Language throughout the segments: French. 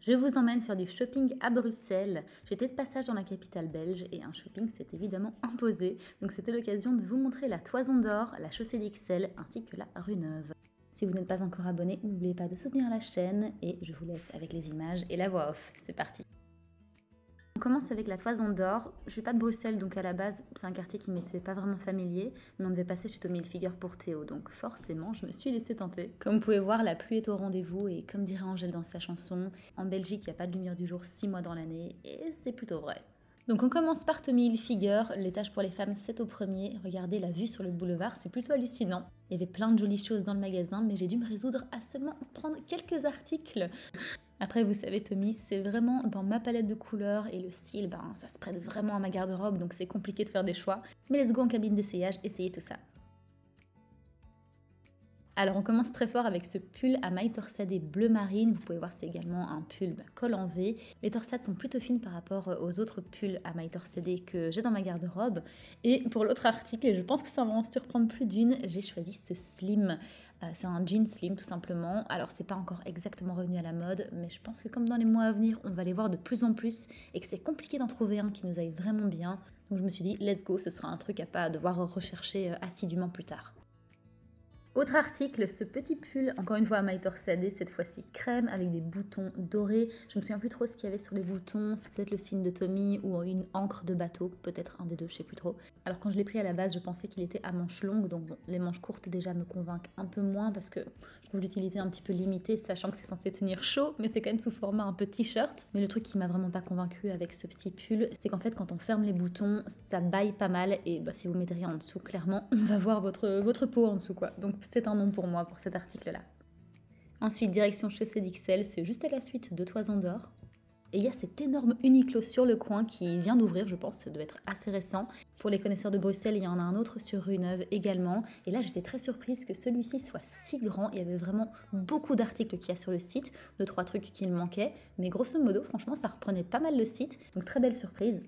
Je vous emmène faire du shopping à Bruxelles. J'étais de passage dans la capitale belge et un shopping s'est évidemment imposé. Donc c'était l'occasion de vous montrer la Toison d'Or, la chaussée d'Ixelles ainsi que la rue Neuve. Si vous n'êtes pas encore abonné, n'oubliez pas de soutenir la chaîne et je vous laisse avec les images et la voix off. C'est parti. On commence avec la Toison d'Or. Je suis pas de Bruxelles, donc à la base, c'est un quartier qui m'était pas vraiment familier, mais on devait passer chez Tommy Hilfiger pour Théo, donc forcément, je me suis laissée tenter. Comme vous pouvez voir, la pluie est au rendez-vous, et comme dirait Angèle dans sa chanson, en Belgique, il n'y a pas de lumière du jour 6 mois dans l'année, et c'est plutôt vrai. Donc on commence par Tommy Hilfiger, l'étage pour les femmes c'est au premier, regardez la vue sur le boulevard, c'est plutôt hallucinant. Il y avait plein de jolies choses dans le magasin, mais j'ai dû me résoudre à seulement prendre quelques articles. Après, vous savez, Tommy, c'est vraiment dans ma palette de couleurs et le style, ça se prête vraiment à ma garde-robe, donc c'est compliqué de faire des choix. Mais let's go en cabine d'essayage, essayez tout ça. Alors on commence très fort avec ce pull à mailles torsadées bleu marine. Vous pouvez voir c'est également un pull col en V. Les torsades sont plutôt fines par rapport aux autres pulls à mailles torsadées que j'ai dans ma garde-robe. Et pour l'autre article, et je pense que ça va en surprendre plus d'une, j'ai choisi ce slim. C'est un jean slim tout simplement. Alors c'est pas encore exactement revenu à la mode, mais je pense que comme dans les mois à venir, on va les voir de plus en plus et que c'est compliqué d'en trouver un qui nous aille vraiment bien. Donc je me suis dit let's go, ce sera un truc à pas devoir rechercher assidûment plus tard. Autre article, ce petit pull, encore une fois à mailles torsadées, cette fois-ci crème avec des boutons dorés. Je me souviens plus trop ce qu'il y avait sur les boutons, c'est peut-être le signe de Tommy ou une encre de bateau, peut-être un des deux, je sais plus trop. Alors quand je l'ai pris à la base, je pensais qu'il était à manches longues, donc bon, les manches courtes déjà me convainquent un peu moins parce que je trouve l'utilité un petit peu limitée, sachant que c'est censé tenir chaud, mais c'est quand même sous format un peu t-shirt. Mais le truc qui m'a vraiment pas convaincue avec ce petit pull, c'est qu'en fait quand on ferme les boutons, ça baille pas mal et si vous mettez rien en dessous, clairement, on va voir votre peau en dessous quoi. Donc c'est un nom pour moi pour cet article-là. Ensuite, direction chaussée d'Ixelles, c'est juste à la suite de Toison d'Or. Et il y a cet énorme Uniqlo sur le coin qui vient d'ouvrir, je pense, ça doit être assez récent. Pour les connaisseurs de Bruxelles, il y en a un autre sur rue Neuve également. Et là, j'étais très surprise que celui-ci soit si grand. Il y avait vraiment beaucoup d'articles qu'il y a sur le site, 2-3 trucs qui me manquaient. Mais grosso modo, franchement, ça reprenait pas mal le site. Donc très belle surprise.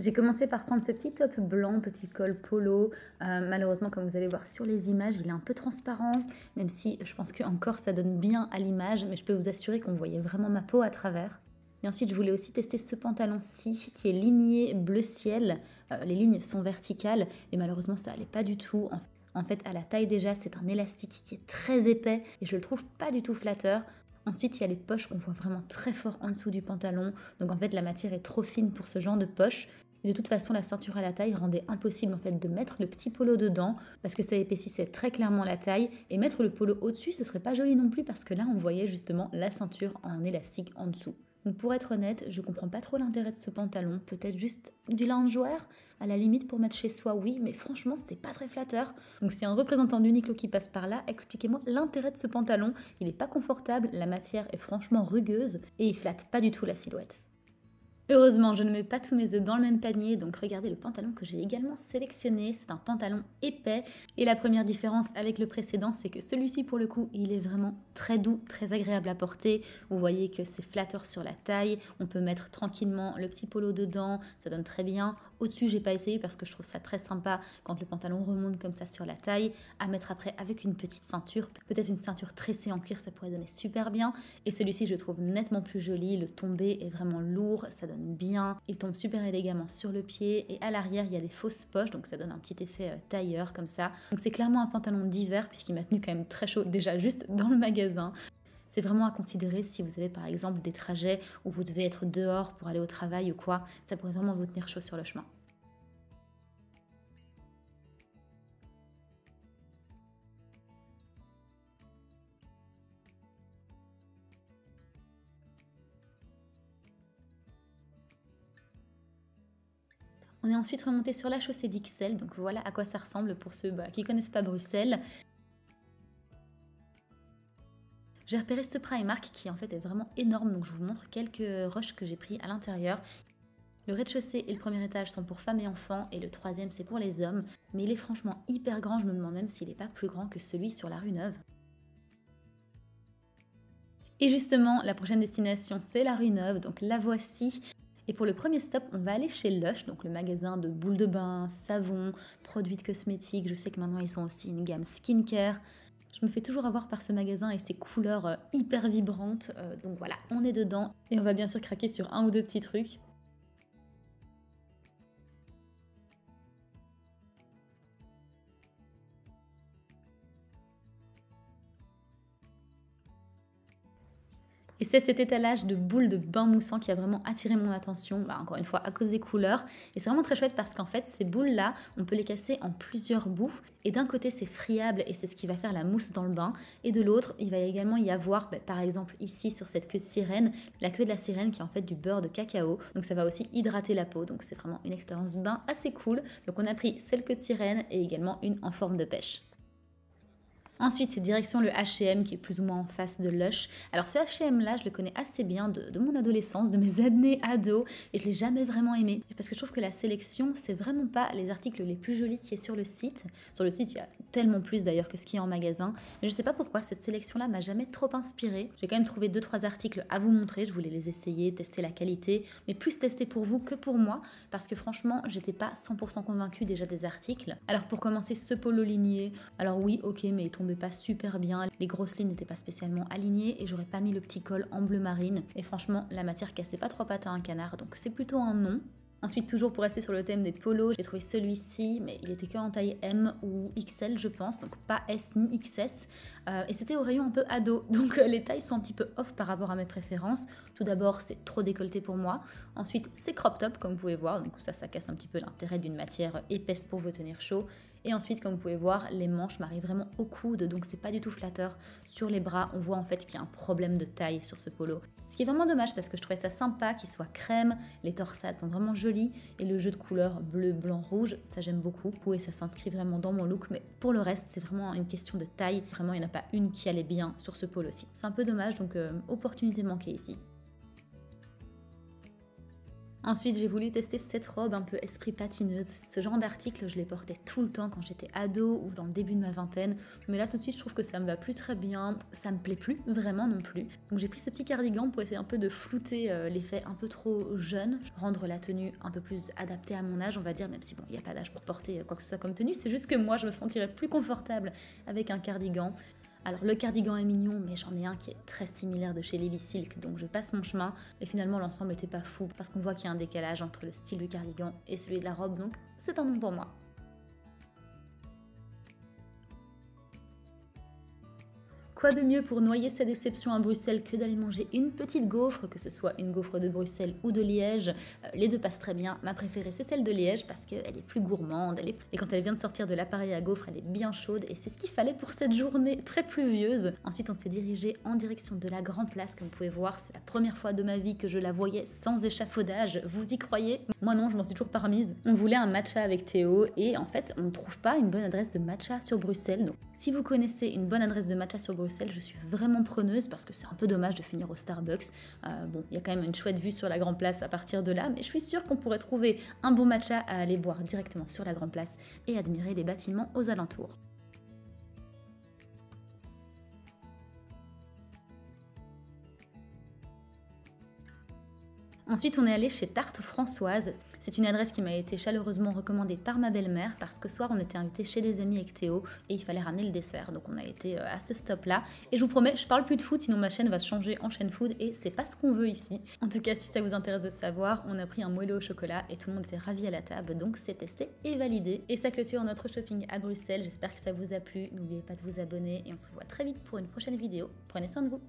J'ai commencé par prendre ce petit top blanc, petit col polo. Malheureusement, comme vous allez voir sur les images, il est un peu transparent, même si je pense qu'encore ça donne bien à l'image, mais je peux vous assurer qu'on voyait vraiment ma peau à travers. Et ensuite, je voulais aussi tester ce pantalon-ci qui est ligné bleu ciel. Les lignes sont verticales et malheureusement, ça allait pas du tout. En fait, à la taille déjà, c'est un élastique qui est très épais et je le trouve pas du tout flatteur. Ensuite, il y a les poches qu'on voit vraiment très fort en dessous du pantalon. Donc en fait, la matière est trop fine pour ce genre de poche. Et de toute façon, la ceinture à la taille rendait impossible en fait de mettre le petit polo dedans parce que ça épaississait très clairement la taille. Et mettre le polo au-dessus, ce serait pas joli non plus parce que là, on voyait justement la ceinture en élastique en dessous. Donc pour être honnête, je comprends pas trop l'intérêt de ce pantalon. Peut-être juste du loungewear, à la limite pour mettre chez soi, oui, mais franchement, c'est pas très flatteur. Donc si un représentant d'Uniqlo qui passe par là, expliquez-moi l'intérêt de ce pantalon. Il est pas confortable, la matière est franchement rugueuse et il flatte pas du tout la silhouette. Heureusement, je ne mets pas tous mes œufs dans le même panier, donc regardez le pantalon que j'ai également sélectionné. C'est un pantalon épais. Et la première différence avec le précédent, c'est que celui-ci, pour le coup, il est vraiment très doux, très agréable à porter. Vous voyez que c'est flatteur sur la taille. On peut mettre tranquillement le petit polo dedans, ça donne très bien. Au-dessus, j'ai pas essayé parce que je trouve ça très sympa quand le pantalon remonte comme ça sur la taille. À mettre après avec une petite ceinture, peut-être une ceinture tressée en cuir, ça pourrait donner super bien. Et celui-ci, je le trouve nettement plus joli. Le tombé est vraiment lourd, ça donne bien. Il tombe super élégamment sur le pied et à l'arrière, il y a des fausses poches, donc ça donne un petit effet tailleur comme ça. Donc c'est clairement un pantalon d'hiver puisqu'il m'a tenu quand même très chaud déjà juste dans le magasin. C'est vraiment à considérer si vous avez par exemple des trajets où vous devez être dehors pour aller au travail ou quoi, ça pourrait vraiment vous tenir chaud sur le chemin. On est ensuite remonté sur la chaussée d'Ixelles, donc voilà à quoi ça ressemble pour ceux qui connaissent pas Bruxelles. J'ai repéré ce Primark qui en fait est vraiment énorme, donc je vous montre quelques rushs que j'ai pris à l'intérieur. Le rez-de-chaussée et le premier étage sont pour femmes et enfants et le troisième c'est pour les hommes, mais il est franchement hyper grand, je me demande même s'il n'est pas plus grand que celui sur la rue Neuve. Et justement, la prochaine destination c'est la rue Neuve, donc la voici. Et pour le premier stop, on va aller chez Lush, donc le magasin de boules de bain, savon, produits de cosmétiques. Je sais que maintenant ils ont aussi une gamme skincare. Je me fais toujours avoir par ce magasin et ses couleurs hyper vibrantes. Donc voilà, on est dedans et on va bien sûr craquer sur un ou deux petits trucs. Et c'est cet étalage de boules de bain moussant qui a vraiment attiré mon attention, encore une fois à cause des couleurs. Et c'est vraiment très chouette parce qu'en fait, ces boules-là, on peut les casser en plusieurs bouts. Et d'un côté, c'est friable et c'est ce qui va faire la mousse dans le bain. Et de l'autre, il va également y avoir, par exemple ici sur cette queue de sirène, la queue de la sirène qui est en fait du beurre de cacao. Donc ça va aussi hydrater la peau. Donc c'est vraiment une expérience de bain assez cool. Donc on a pris celle queue de sirène et également une en forme de pêche. Ensuite, c'est direction le H&M qui est plus ou moins en face de Lush. Alors ce H&M là, je le connais assez bien de mon adolescence, de mes années ado, et je l'ai jamais vraiment aimé. Parce que je trouve que la sélection, c'est vraiment pas les articles les plus jolis qui est sur le site. Sur le site, il y a tellement plus d'ailleurs que ce qui est en magasin. Mais je sais pas pourquoi, cette sélection-là m'a jamais trop inspirée. J'ai quand même trouvé 2-3 articles à vous montrer, je voulais les essayer, tester la qualité, mais plus tester pour vous que pour moi, parce que franchement, j'étais pas 100% convaincue déjà des articles. Alors pour commencer, ce polo ligné, alors oui, ok, mais il tombe pas super bien, les grosses lignes n'étaient pas spécialement alignées et j'aurais pas mis le petit col en bleu marine et franchement la matière cassait pas 3 pattes à un canard, donc c'est plutôt un non. Ensuite, toujours pour rester sur le thème des polos, j'ai trouvé celui-ci, mais il était que en taille M ou XL, je pense, donc pas S ni XS. Et c'était au rayon un peu ado, donc les tailles sont un petit peu off par rapport à mes préférences. Tout d'abord, c'est trop décolleté pour moi. Ensuite, c'est crop top, comme vous pouvez voir, donc ça casse un petit peu l'intérêt d'une matière épaisse pour vous tenir chaud. Et ensuite, comme vous pouvez voir, les manches m'arrivent vraiment au coude, donc c'est pas du tout flatteur. Sur les bras, on voit en fait qu'il y a un problème de taille sur ce polo. Ce qui est vraiment dommage parce que je trouvais ça sympa qu'il soit crème, les torsades sont vraiment jolies et le jeu de couleurs bleu, blanc, rouge, ça j'aime beaucoup. Et ça s'inscrit vraiment dans mon look, mais pour le reste, c'est vraiment une question de taille. Vraiment, il n'y en a pas une qui allait bien sur ce polo-ci. C'est un peu dommage, donc opportunité manquée ici. Ensuite, j'ai voulu tester cette robe un peu esprit patineuse. Ce genre d'article, je les portais tout le temps quand j'étais ado ou dans le début de ma vingtaine. Mais là, tout de suite, je trouve que ça me va plus très bien. Ça me plaît plus vraiment non plus. Donc j'ai pris ce petit cardigan pour essayer un peu de flouter l'effet un peu trop jeune, rendre la tenue un peu plus adaptée à mon âge, on va dire, même si bon, il n'y a pas d'âge pour porter quoi que ce soit comme tenue. C'est juste que moi, je me sentirais plus confortable avec un cardigan. Alors le cardigan est mignon, mais j'en ai un qui est très similaire de chez Lily Silk, donc je passe mon chemin. Et finalement l'ensemble n'était pas fou, parce qu'on voit qu'il y a un décalage entre le style du cardigan et celui de la robe, donc c'est un non pour moi. Quoi de mieux pour noyer sa déception à Bruxelles que d'aller manger une petite gaufre, que ce soit une gaufre de Bruxelles ou de Liège. Les deux passent très bien. Ma préférée, c'est celle de Liège parce qu'elle est plus gourmande. Et quand elle vient de sortir de l'appareil à gaufre, elle est bien chaude. Et c'est ce qu'il fallait pour cette journée très pluvieuse. Ensuite, on s'est dirigé en direction de la Grand Place. Comme vous pouvez voir, c'est la première fois de ma vie que je la voyais sans échafaudage. Vous y croyez? Moi non, je m'en suis toujours pas remise. On voulait un matcha avec Théo et en fait, on ne trouve pas une bonne adresse de matcha sur Bruxelles. Donc, si vous connaissez une bonne adresse de matcha sur Bruxelles, je suis vraiment preneuse parce que c'est un peu dommage de finir au Starbucks. Bon, il y a quand même une chouette vue sur la Grand Place à partir de là, mais je suis sûre qu'on pourrait trouver un bon matcha à aller boire directement sur la Grand Place et admirer les bâtiments aux alentours. Ensuite, on est allé chez Tarte Françoise. C'est une adresse qui m'a été chaleureusement recommandée par ma belle-mère parce que ce soir, on était invité chez des amis avec Théo et il fallait ramener le dessert. Donc, on a été à ce stop-là. Et je vous promets, je parle plus de food, sinon ma chaîne va se changer en chaîne food et c'est pas ce qu'on veut ici. En tout cas, si ça vous intéresse de savoir, on a pris un moelleux au chocolat et tout le monde était ravi à la table. Donc, c'est testé et validé. Et ça clôture notre shopping à Bruxelles. J'espère que ça vous a plu. N'oubliez pas de vous abonner et on se revoit très vite pour une prochaine vidéo. Prenez soin de vous.